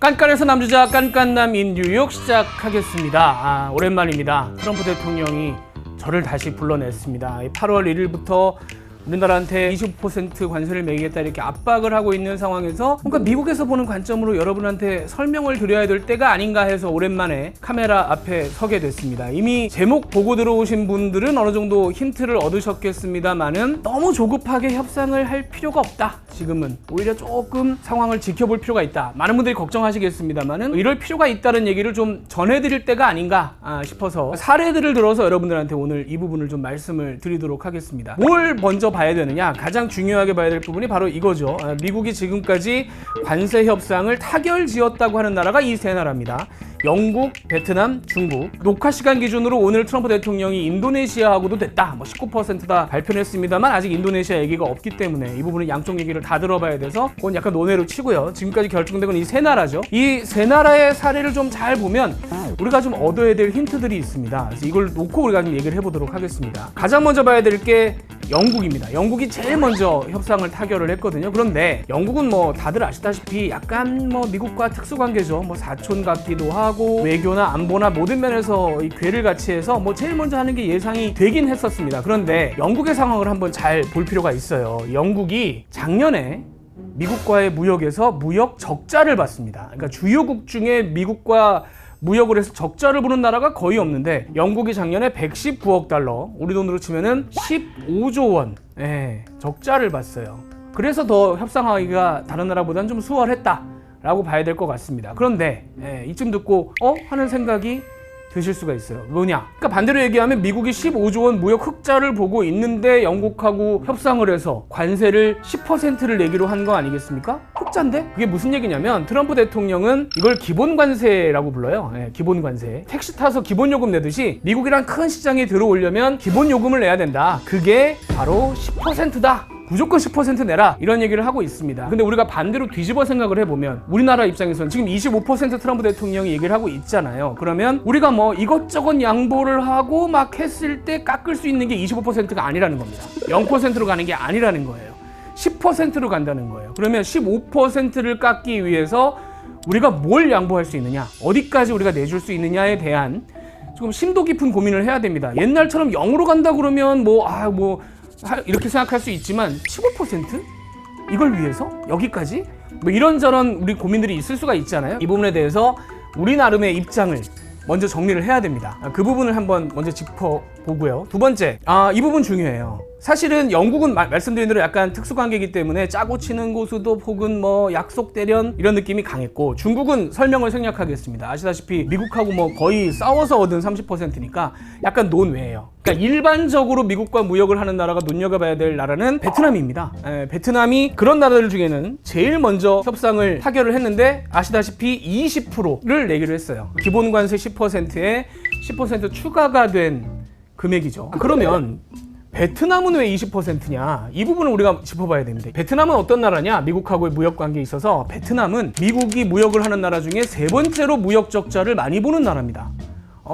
깐깐해서 남주자 깐깐남 인 뉴욕 시작하겠습니다. 오랜만입니다. 트럼프 대통령이 저를 다시 불러냈습니다. 8월 1일부터 우리나라한테 25% 관세를 매기겠다 이렇게 압박을 하고 있는 상황에서 뭔가 미국에서 보는 관점으로 여러분한테 설명을 드려야 될 때가 아닌가 해서 오랜만에 카메라 앞에 서게 됐습니다. 이미 제목 보고 들어오신 분들은 어느 정도 힌트를 얻으셨겠습니다만은 너무 조급하게 협상을 할 필요가 없다. 지금은 오히려 조금 상황을 지켜볼 필요가 있다. 많은 분들이 걱정하시겠습니다만은 이럴 필요가 있다는 얘기를 좀 전해드릴 때가 아닌가 싶어서 사례들을 들어서 여러분들한테 오늘 이 부분을 좀 말씀을 드리도록 하겠습니다. 뭘 먼저 봐야 되느냐? 가장 중요하게 봐야 될 부분이 바로 이거죠. 미국이 지금까지 관세 협상을 타결지었다고 하는 나라가 이 세 나라입니다. 영국, 베트남, 중국. 녹화 시간 기준으로 오늘 트럼프 대통령이 인도네시아하고도 됐다. 19%다 발표를 했습니다만 아직 인도네시아 얘기가 없기 때문에 이 부분은 양쪽 얘기를 다 들어봐야 돼서 그건 약간 논외로 치고요. 지금까지 결정된 건 이 세 나라죠. 이 세 나라의 사례를 좀 잘 보면 우리가 좀 얻어야 될 힌트들이 있습니다. 그래서 이걸 놓고 우리가 좀 얘기를 해보도록 하겠습니다. 가장 먼저 봐야 될 게 영국입니다. 영국이 제일 먼저 협상을 타결을 했거든요. 그런데 영국은 다들 아시다시피 약간 미국과 특수관계죠. 사촌 같기도 하고 외교나 안보나 모든 면에서 이 궤를 같이 해서 제일 먼저 하는 게 예상이 되긴 했었습니다. 그런데 영국의 상황을 한번 잘 볼 필요가 있어요. 영국이 작년에 미국과의 무역에서 무역 적자를 봤습니다. 그러니까 주요국 중에 미국과 무역을 해서 적자를 보는 나라가 거의 없는데 영국이 작년에 119억 달러, 우리 돈으로 치면은 15조 원 적자를 봤어요. 그래서 더 협상하기가 다른 나라보다는 좀 수월했다라고 봐야 될 것 같습니다. 그런데 이쯤 듣고 하는 생각이 드실 수가 있어요. 뭐냐? 그러니까 반대로 얘기하면 미국이 15조 원 무역 흑자를 보고 있는데 영국하고 협상을 해서 관세를 10%를 내기로 한 거 아니겠습니까? 흑자인데? 그게 무슨 얘기냐면 트럼프 대통령은 이걸 기본관세라고 불러요. 기본관세. 택시 타서 기본요금 내듯이 미국이란 큰 시장에 들어오려면 기본요금을 내야 된다. 그게 바로 10%다. 무조건 10% 내라 이런 얘기를 하고 있습니다. 근데 우리가 반대로 뒤집어 생각을 해보면 우리나라 입장에서는 지금 25% 트럼프 대통령이 얘기를 하고 있잖아요. 그러면 우리가 이것저것 양보를 하고 막 했을 때 깎을 수 있는 게 25%가 아니라는 겁니다. 0%로 가는 게 아니라는 거예요. 10%로 간다는 거예요. 그러면 15%를 깎기 위해서 우리가 뭘 양보할 수 있느냐, 어디까지 우리가 내줄 수 있느냐에 대한 조금 심도 깊은 고민을 해야 됩니다. 옛날처럼 0으로 간다 그러면 이렇게 생각할 수 있지만 15%? 이걸 위해서? 여기까지? 이런저런 우리 고민들이 있을 수가 있잖아요. 이 부분에 대해서 우리 나름의 입장을 먼저 정리를 해야 됩니다. 그 부분을 한번 먼저 짚어보고요. 두 번째, 이 부분 중요해요. 사실은 영국은 말씀드린 대로 약간 특수관계이기 때문에 짜고 치는 고수도 혹은 약속 대련 이런 느낌이 강했고, 중국은 설명을 생략하겠습니다. 아시다시피 미국하고 거의 싸워서 얻은 30%니까 약간 논외예요. 그러니까 일반적으로 미국과 무역을 하는 나라가 눈여겨봐야 될 나라는 베트남입니다. 베트남이 그런 나라들 중에는 제일 먼저 협상을 타결을 했는데 아시다시피 20%를 내기로 했어요. 기본관세 10%에 10% 추가가 된 금액이죠. 그러면 베트남은 왜 20%냐? 이 부분을 우리가 짚어봐야 됩니다. 베트남은 어떤 나라냐? 미국하고의 무역 관계에 있어서 베트남은 미국이 무역을 하는 나라 중에 세 번째로 무역 적자를 많이 보는 나라입니다.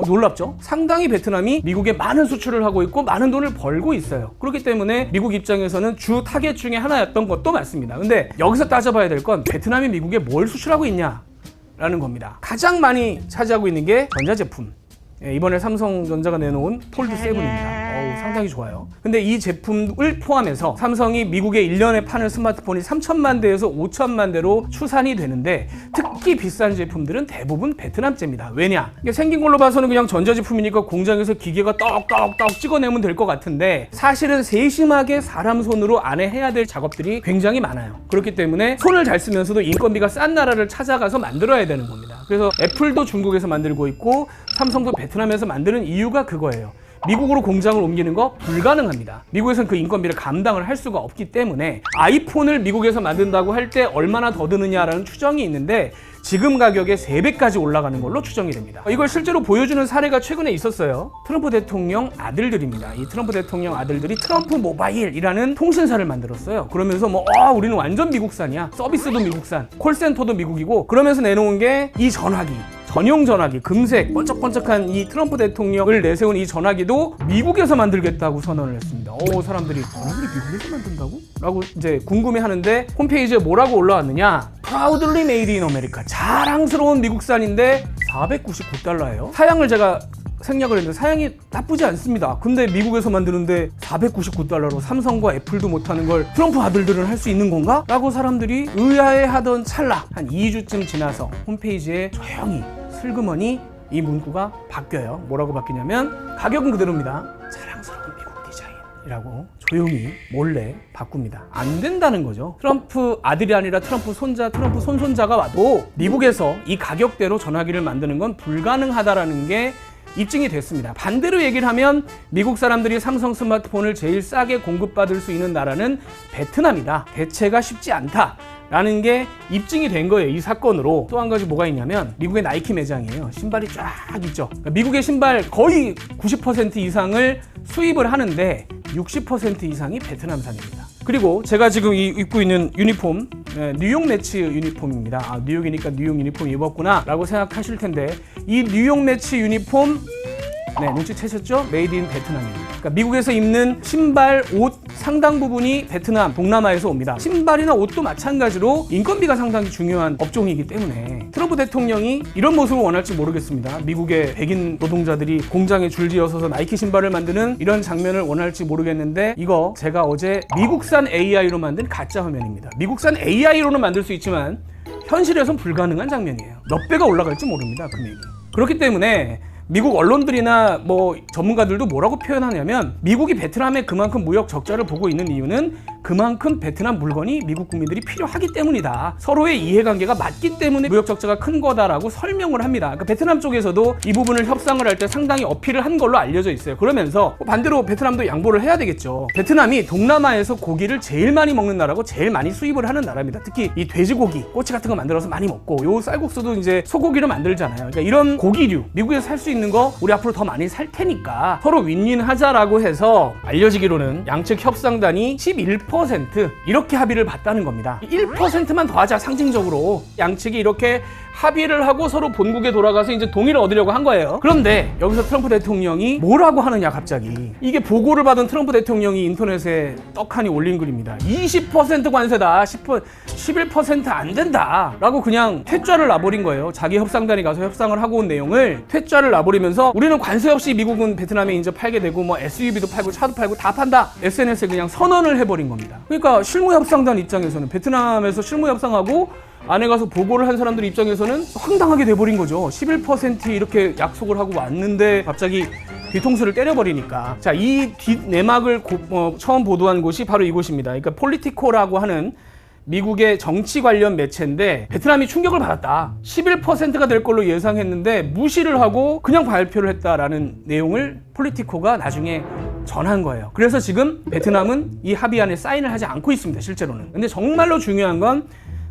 놀랍죠? 상당히 베트남이 미국에 많은 수출을 하고 있고 많은 돈을 벌고 있어요. 그렇기 때문에 미국 입장에서는 주 타겟 중에 하나였던 것도 맞습니다. 근데 여기서 따져봐야 될 건 베트남이 미국에 뭘 수출하고 있냐라는 겁니다. 가장 많이 차지하고 있는 게 전자제품. 이번에 삼성전자가 내놓은 폴드 7입니다. 상당히 좋아요. 근데 이 제품을 포함해서 삼성이 미국에 1년에 파는 스마트폰이 3천만 대에서 5천만 대로 추산이 되는데 특히 비싼 제품들은 대부분 베트남제입니다. 왜냐? 이게 생긴 걸로 봐서는 그냥 전자제품이니까 공장에서 기계가 떡떡떡 찍어내면 될 것 같은데 사실은 세심하게 사람 손으로 안에 해야 될 작업들이 굉장히 많아요. 그렇기 때문에 손을 잘 쓰면서도 인건비가 싼 나라를 찾아가서 만들어야 되는 겁니다. 그래서 애플도 중국에서 만들고 있고 삼성도 베트남에서 만드는 이유가 그거예요. 미국으로 공장을 옮기는 거 불가능합니다. 미국에서는 그 인건비를 감당을 할 수가 없기 때문에 아이폰을 미국에서 만든다고 할 때 얼마나 더 드느냐라는 추정이 있는데 지금 가격의 3배까지 올라가는 걸로 추정이 됩니다. 이걸 실제로 보여주는 사례가 최근에 있었어요. 트럼프 대통령 아들들입니다. 이 트럼프 대통령 아들들이 트럼프 모바일이라는 통신사를 만들었어요. 그러면서 우리는 완전 미국산이야. 서비스도 미국산, 콜센터도 미국이고, 그러면서 내놓은 게 이 전화기. 전용 전화기, 금색 번쩍번쩍한 이 트럼프 대통령을 내세운 이 전화기도 미국에서 만들겠다고 선언을 했습니다. 사람들이 전화기를 미국에서 만든다고? 라고 이제 궁금해하는데 홈페이지에 뭐라고 올라왔느냐? Proudly made in America. 자랑스러운 미국산인데 $499예요. 사양을 제가 생략을 했는데 사양이 나쁘지 않습니다. 근데 미국에서 만드는데 $499로 삼성과 애플도 못하는 걸 트럼프 아들들은 할 수 있는 건가? 라고 사람들이 의아해하던 찰나 한 2주쯤 지나서 홈페이지에 조용히 슬그머니 이 문구가 바뀌어요. 뭐라고 바뀌냐면 가격은 그대로입니다. 자랑스러운 미국 디자인이라고 조용히 몰래 바꿉니다. 안 된다는 거죠. 트럼프 아들이 아니라 트럼프 손자, 트럼프 손손자가 와도 미국에서 이 가격대로 전화기를 만드는 건 불가능하다라는 게 입증이 됐습니다. 반대로 얘기를 하면 미국 사람들이 삼성 스마트폰을 제일 싸게 공급받을 수 있는 나라는 베트남이다. 대체가 쉽지 않다. 라는 게 입증이 된 거예요. 이 사건으로. 또 한 가지 뭐가 있냐면 미국의 나이키 매장이에요. 신발이 쫙 있죠. 그러니까 미국의 신발 거의 90% 이상을 수입을 하는데 60% 이상이 베트남산입니다. 그리고 제가 지금 입고 있는 유니폼, 뉴욕 매치 유니폼입니다. 뉴욕이니까 뉴욕 유니폼 입었구나 라고 생각하실 텐데 이 뉴욕 매치 유니폼 눈치채셨죠? 메이드 인 베트남입니다. 그러니까 미국에서 입는 신발, 옷 상당 부분이 베트남, 동남아에서 옵니다. 신발이나 옷도 마찬가지로 인건비가 상당히 중요한 업종이기 때문에 트럼프 대통령이 이런 모습을 원할지 모르겠습니다. 미국의 백인 노동자들이 공장에 줄지어서서 나이키 신발을 만드는 이런 장면을 원할지 모르겠는데 이거 제가 어제 미국산 AI로 만든 가짜 화면입니다. 미국산 AI로는 만들 수 있지만 현실에선 불가능한 장면이에요. 몇 배가 올라갈지 모릅니다. 금액이. 그렇기 때문에 미국 언론들이나 전문가들도 뭐라고 표현하냐면 미국이 베트남에 그만큼 무역 적자를 보고 있는 이유는 그만큼 베트남 물건이 미국 국민들이 필요하기 때문이다. 서로의 이해관계가 맞기 때문에 무역 적자가 큰 거다라고 설명을 합니다. 그러니까 베트남 쪽에서도 이 부분을 협상을 할 때 상당히 어필을 한 걸로 알려져 있어요. 그러면서 반대로 베트남도 양보를 해야 되겠죠. 베트남이 동남아에서 고기를 제일 많이 먹는 나라고 제일 많이 수입을 하는 나라입니다. 특히 이 돼지고기, 꼬치 같은 거 만들어서 많이 먹고 요 쌀국수도 이제 소고기를 만들잖아요. 그러니까 이런 고기류, 미국에서 살 수 있는 거 우리 앞으로 더 많이 살 테니까 서로 윈윈 하자라고 해서 알려지기로는 양측 협상단이 11% 이렇게 합의를 봤다는 겁니다. 1%만 더 하자 상징적으로 양측이 이렇게 합의를 하고 서로 본국에 돌아가서 이제 동의를 얻으려고 한 거예요. 그런데 여기서 트럼프 대통령이 뭐라고 하느냐 갑자기. 이게 보고를 받은 트럼프 대통령이 인터넷에 떡하니 올린 글입니다. 20% 관세다. 11% 안 된다. 라고 그냥 퇴짜를 놔버린 거예요. 자기 협상단이 가서 협상을 하고 온 내용을 퇴짜를 놔버리면서 우리는 관세 없이 미국은 베트남에 이제 팔게 되고 SUV도 팔고 차도 팔고 다 판다. SNS에 그냥 선언을 해버린 겁니다. 그러니까 실무협상단 입장에서는 베트남에서 실무협상하고 안에 가서 보고를 한 사람들 입장에서는 황당하게 돼버린 거죠. 11% 이렇게 약속을 하고 왔는데 갑자기 뒤통수를 때려버리니까. 자, 이 뒷내막을 처음 보도한 곳이 바로 이곳입니다. 그러니까 폴리티코라고 하는 미국의 정치 관련 매체인데 베트남이 충격을 받았다. 11%가 될 걸로 예상했는데 무시를 하고 그냥 발표를 했다라는 내용을 폴리티코가 나중에 전한 거예요. 그래서 지금 베트남은 이 합의안에 사인을 하지 않고 있습니다. 실제로는. 근데 정말로 중요한 건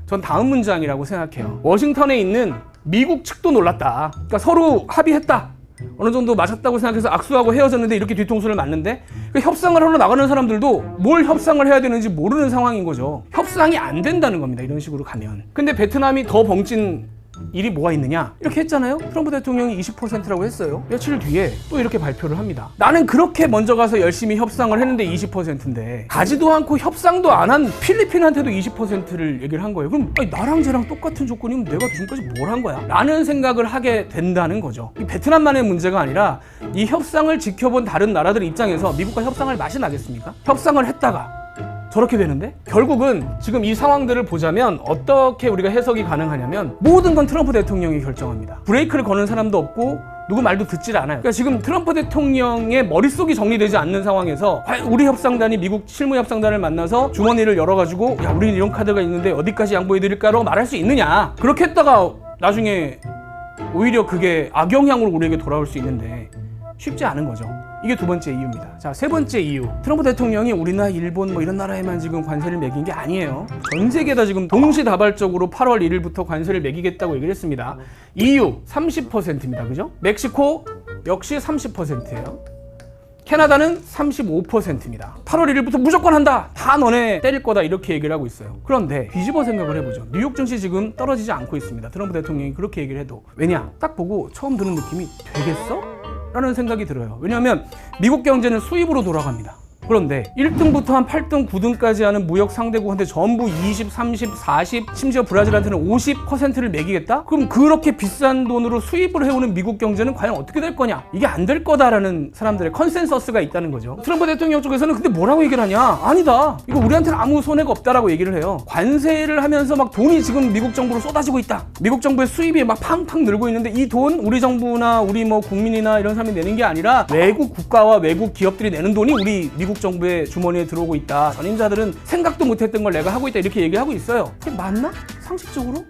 전 다음 문장이라고 생각해요. 워싱턴에 있는 미국 측도 놀랐다. 그러니까 서로 합의했다. 어느 정도 맞았다고 생각해서 악수하고 헤어졌는데 이렇게 뒤통수를 맞는데 협상을 하러 나가는 사람들도 뭘 협상을 해야 되는지 모르는 상황인 거죠. 협상이 안 된다는 겁니다. 이런 식으로 가면. 근데 베트남이 더 벙찐 일이 뭐가 있느냐? 이렇게 했잖아요. 트럼프 대통령이 20%라고 했어요. 며칠 뒤에 또 이렇게 발표를 합니다. 나는 그렇게 먼저 가서 열심히 협상을 했는데 20%인데 가지도 않고 협상도 안 한 필리핀한테도 20%를 얘기를 한 거예요. 그럼 아니, 나랑 쟤랑 똑같은 조건이면 내가 지금까지 뭘 한 거야? 라는 생각을 하게 된다는 거죠. 이 베트남만의 문제가 아니라 이 협상을 지켜본 다른 나라들 입장에서 미국과 협상할 맛이 나겠습니까? 협상을 했다가 저렇게 되는데 결국은 지금 이 상황들을 보자면 어떻게 우리가 해석이 가능하냐면 모든 건 트럼프 대통령이 결정합니다. 브레이크를 거는 사람도 없고 누구 말도 듣질 않아요. 그러니까 지금 트럼프 대통령의 머릿속이 정리되지 않는 상황에서 우리 협상단이 미국 실무협상단을 만나서 주머니를 열어가지고 야 우리는 이런 카드가 있는데 어디까지 양보해드릴까라고 말할 수 있느냐. 그렇게 했다가 나중에 오히려 그게 악영향으로 우리에게 돌아올 수 있는데 쉽지 않은 거죠. 이게 두 번째 이유입니다. 자, 세 번째 이유. 트럼프 대통령이 우리나라, 일본 이런 나라에만 지금 관세를 매긴 게 아니에요. 전 세계에다 지금 동시다발적으로 8월 1일부터 관세를 매기겠다고 얘기를 했습니다. EU 30%입니다. 그죠? 멕시코 역시 30%예요. 캐나다는 35%입니다. 8월 1일부터 무조건 한다. 다 너네 때릴 거다. 이렇게 얘기를 하고 있어요. 그런데 뒤집어 생각을 해보죠. 뉴욕 증시 지금 떨어지지 않고 있습니다. 트럼프 대통령이 그렇게 얘기를 해도. 왜냐? 딱 보고 처음 드는 느낌이 되겠어? 라는 생각이 들어요. 왜냐하면 미국 경제는 수입으로 돌아갑니다. 그런데 1등부터 한 8등, 9등까지 하는 무역 상대국한테 전부 20, 30, 40, 심지어 브라질한테는 50%를 매기겠다? 그럼 그렇게 비싼 돈으로 수입을 해오는 미국 경제는 과연 어떻게 될 거냐? 이게 안 될 거다라는 사람들의 컨센서스가 있다는 거죠. 트럼프 대통령 쪽에서는 근데 뭐라고 얘기를 하냐? 아니다. 이거 우리한테는 아무 손해가 없다라고 얘기를 해요. 관세를 하면서 막 돈이 지금 미국 정부로 쏟아지고 있다. 미국 정부의 수입이 막 팡팡 늘고 있는데 이 돈 우리 정부나 우리 뭐 국민이나 이런 사람이 내는 게 아니라 외국 국가와 외국 기업들이 내는 돈이 우리 미국 정부의 주머니에 들어오고 있다. 전임자들은 생각도 못했던 걸 내가 하고 있다. 이렇게 얘기하고 있어요. 그게 맞나? 상식적으로?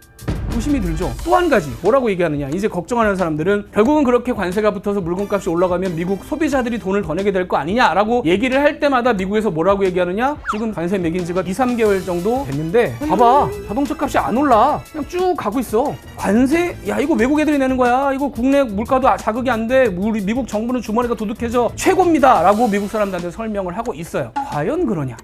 의심이 들죠. 또 한 가지 뭐라고 얘기하느냐. 이제 걱정하는 사람들은 결국은 그렇게 관세가 붙어서 물건값이 올라가면 미국 소비자들이 돈을 더 내게 될 거 아니냐라고 얘기를 할 때마다 미국에서 뭐라고 얘기하느냐. 지금 관세 매긴 지가 2, 3개월 정도 됐는데 봐봐. 자동차 값이 안 올라. 그냥 쭉 가고 있어. 관세? 야 이거 외국 애들이 내는 거야. 이거 국내 물가도 자극이 안 돼. 우리 미국 정부는 주머니가 도둑해져. 최고입니다. 라고 미국 사람들한테 설명을 하고 있어요. 과연 그러냐?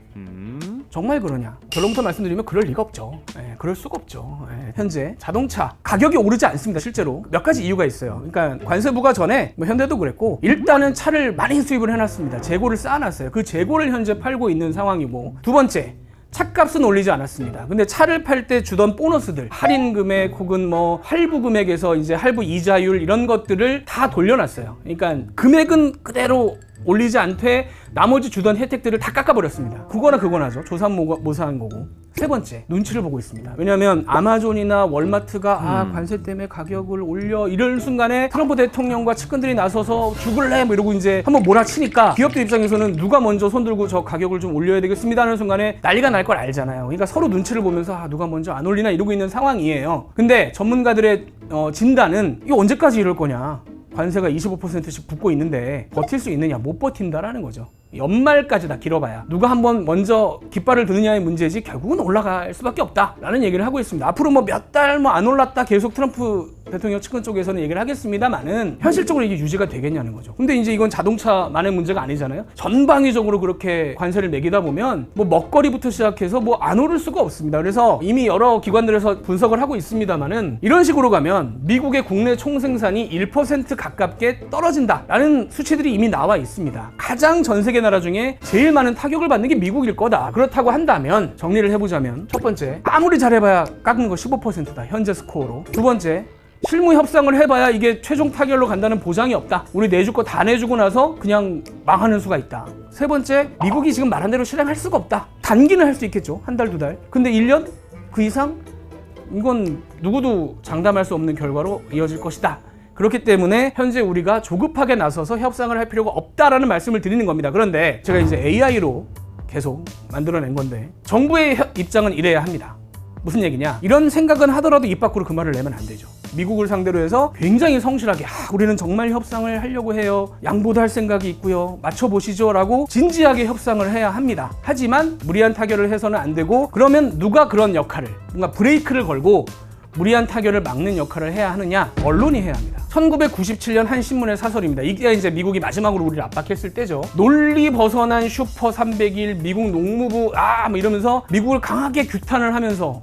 정말 그러냐? 결론부터 말씀드리면 그럴 리가 없죠. 그럴 수가 없죠. 현재 자동차 가격이 오르지 않습니다. 실제로 몇 가지 이유가 있어요. 그러니까 관세부가 전에 뭐 현대도 그랬고 일단은 차를 많이 수입을 해놨습니다. 재고를 쌓아놨어요. 그 재고를 현재 팔고 있는 상황이고, 두 번째, 차값은 올리지 않았습니다. 근데 차를 팔 때 주던 보너스들, 할인 금액 혹은 뭐 할부 금액에서 이제 할부 이자율 이런 것들을 다 돌려놨어요. 그러니까 금액은 그대로 올리지 않되 나머지 주던 혜택들을 다 깎아버렸습니다. 그거나 그거나죠. 조삼모사한 거고. 세 번째, 눈치를 보고 있습니다. 왜냐하면 아마존이나 월마트가 관세 때문에 가격을 올려 이럴 순간에 트럼프 대통령과 측근들이 나서서 죽을래 뭐 이러고 이제 한번 몰아치니까 기업들 입장에서는 누가 먼저 손들고 저 가격을 좀 올려야 되겠습니다 하는 순간에 난리가 날 걸 알잖아요. 그러니까 서로 눈치를 보면서 누가 먼저 안 올리나 이러고 있는 상황이에요. 근데 전문가들의 진단은 이거 언제까지 이럴 거냐. 관세가 25%씩 붙고 있는데 버틸 수 있느냐? 못 버틴다라는 거죠. 연말까지 다 길어봐야 누가 한번 먼저 깃발을 드느냐의 문제지 결국은 올라갈 수밖에 없다라는 얘기를 하고 있습니다. 앞으로 뭐 몇 달 뭐 안 올랐다 계속 트럼프 대통령 측근 쪽에서는 얘기를 하겠습니다만은 현실적으로 이게 유지가 되겠냐는 거죠. 근데 이제 이건 자동차만의 문제가 아니잖아요. 전방위적으로 그렇게 관세를 매기다 보면 뭐 먹거리부터 시작해서 뭐 안 오를 수가 없습니다. 그래서 이미 여러 기관들에서 분석을 하고 있습니다만은 이런 식으로 가면 미국의 국내 총생산이 1% 가깝게 떨어진다라는 수치들이 이미 나와 있습니다. 가장 전 세계 나라 중에 제일 많은 타격을 받는 게 미국일 거다. 그렇다고 한다면 정리를 해보자면 첫 번째, 아무리 잘해봐야 깎는 거 15%다. 현재 스코어로. 두 번째, 실무 협상을 해봐야 이게 최종 타결로 간다는 보장이 없다. 우리 내줄 거 다 내주고 나서 그냥 망하는 수가 있다. 세 번째, 미국이 지금 말한 대로 실행할 수가 없다. 단기는 할 수 있겠죠. 한 달, 두 달. 근데 1년? 그 이상? 이건 누구도 장담할 수 없는 결과로 이어질 것이다. 그렇기 때문에 현재 우리가 조급하게 나서서 협상을 할 필요가 없다라는 말씀을 드리는 겁니다. 그런데 제가 이제 AI로 계속 만들어낸 건데 정부의 입장은 이래야 합니다. 무슨 얘기냐? 이런 생각은 하더라도 입 밖으로 그 말을 내면 안 되죠. 미국을 상대로 해서 굉장히 성실하게 우리는 정말 협상을 하려고 해요. 양보도 할 생각이 있고요. 맞춰보시죠 라고 진지하게 협상을 해야 합니다. 하지만 무리한 타결을 해서는 안 되고, 그러면 누가 그런 역할을, 뭔가 브레이크를 걸고 무리한 타결을 막는 역할을 해야 하느냐? 언론이 해야 합니다. 1997년 한 신문의 사설입니다. 이게 이제 미국이 마지막으로 우리를 압박했을 때죠. 논리 벗어난 슈퍼 300일, 미국 농무부 뭐 이러면서 미국을 강하게 규탄을 하면서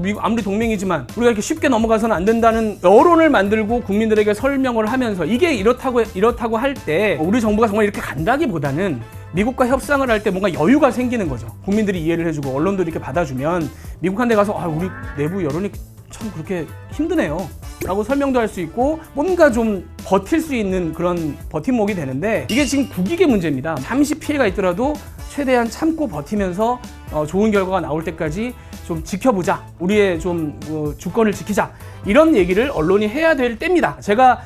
미국 아무리 동맹이지만 우리가 이렇게 쉽게 넘어가서는 안 된다는 여론을 만들고 국민들에게 설명을 하면서 이게 이렇다고 할 때 우리 정부가 정말 이렇게 간다기보다는 미국과 협상을 할 때 뭔가 여유가 생기는 거죠. 국민들이 이해를 해주고 언론도 이렇게 받아주면 미국한테 가서 우리 내부 여론이 참 그렇게 힘드네요 라고 설명도 할 수 있고 뭔가 좀 버틸 수 있는 그런 버팀목이 되는데, 이게 지금 국익의 문제입니다. 잠시 피해가 있더라도 최대한 참고 버티면서 좋은 결과가 나올 때까지 좀 지켜보자, 우리의 좀 주권을 지키자, 이런 얘기를 언론이 해야 될 때입니다. 제가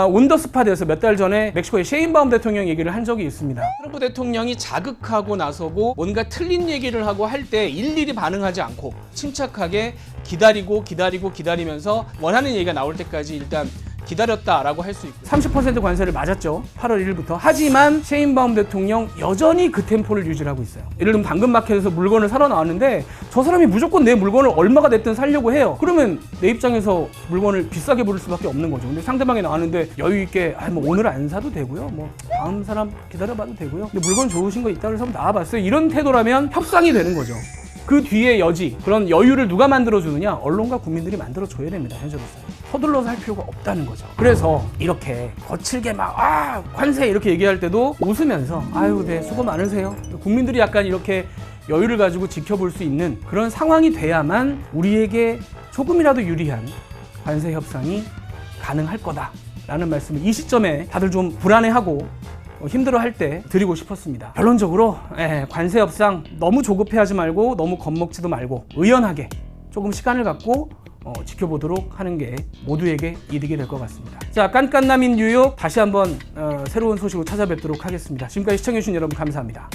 온더스팟에서 몇 달 전에 멕시코의 셰인바움 대통령 얘기를 한 적이 있습니다. 트럼프 대통령이 자극하고 나서고 뭔가 틀린 얘기를 하고 할 때 일일이 반응하지 않고 침착하게 기다리면서 원하는 얘기가 나올 때까지 일단 기다렸다라고 할 수 있고 30% 관세를 맞았죠. 8월 1일부터. 하지만 셰인바움 대통령 여전히 그 템포를 유지하고 있어요. 예를 들면 당근마켓에서 물건을 사러 나왔는데 저 사람이 무조건 내 물건을 얼마가 됐든 사려고 해요. 그러면 내 입장에서 물건을 비싸게 부를 수밖에 없는 거죠. 근데 상대방이 나왔는데 여유 있게 뭐 오늘 안 사도 되고요. 뭐 다음 사람 기다려봐도 되고요. 근데 물건 좋으신 거 있다 그래서 한번 나와봤어요. 이런 태도라면 협상이 되는 거죠. 그 뒤에 여지, 그런 여유를 누가 만들어주느냐? 언론과 국민들이 만들어줘야 됩니다. 현재로서. 서둘러서 할 필요가 없다는 거죠. 그래서 이렇게 거칠게 막 관세 이렇게 얘기할 때도 웃으면서 아유 네 수고 많으세요. 국민들이 약간 이렇게 여유를 가지고 지켜볼 수 있는 그런 상황이 돼야만 우리에게 조금이라도 유리한 관세 협상이 가능할 거다라는 말씀을 이 시점에 다들 좀 불안해하고 힘들어할 때 드리고 싶었습니다. 결론적으로 관세 협상 너무 조급해하지 말고 너무 겁먹지도 말고 의연하게 조금 시간을 갖고 지켜보도록 하는 게 모두에게 이득이 될 것 같습니다. 자, 깐깐남인 뉴욕 다시 한번 새로운 소식으로 찾아뵙도록 하겠습니다. 지금까지 시청해주신 여러분 감사합니다.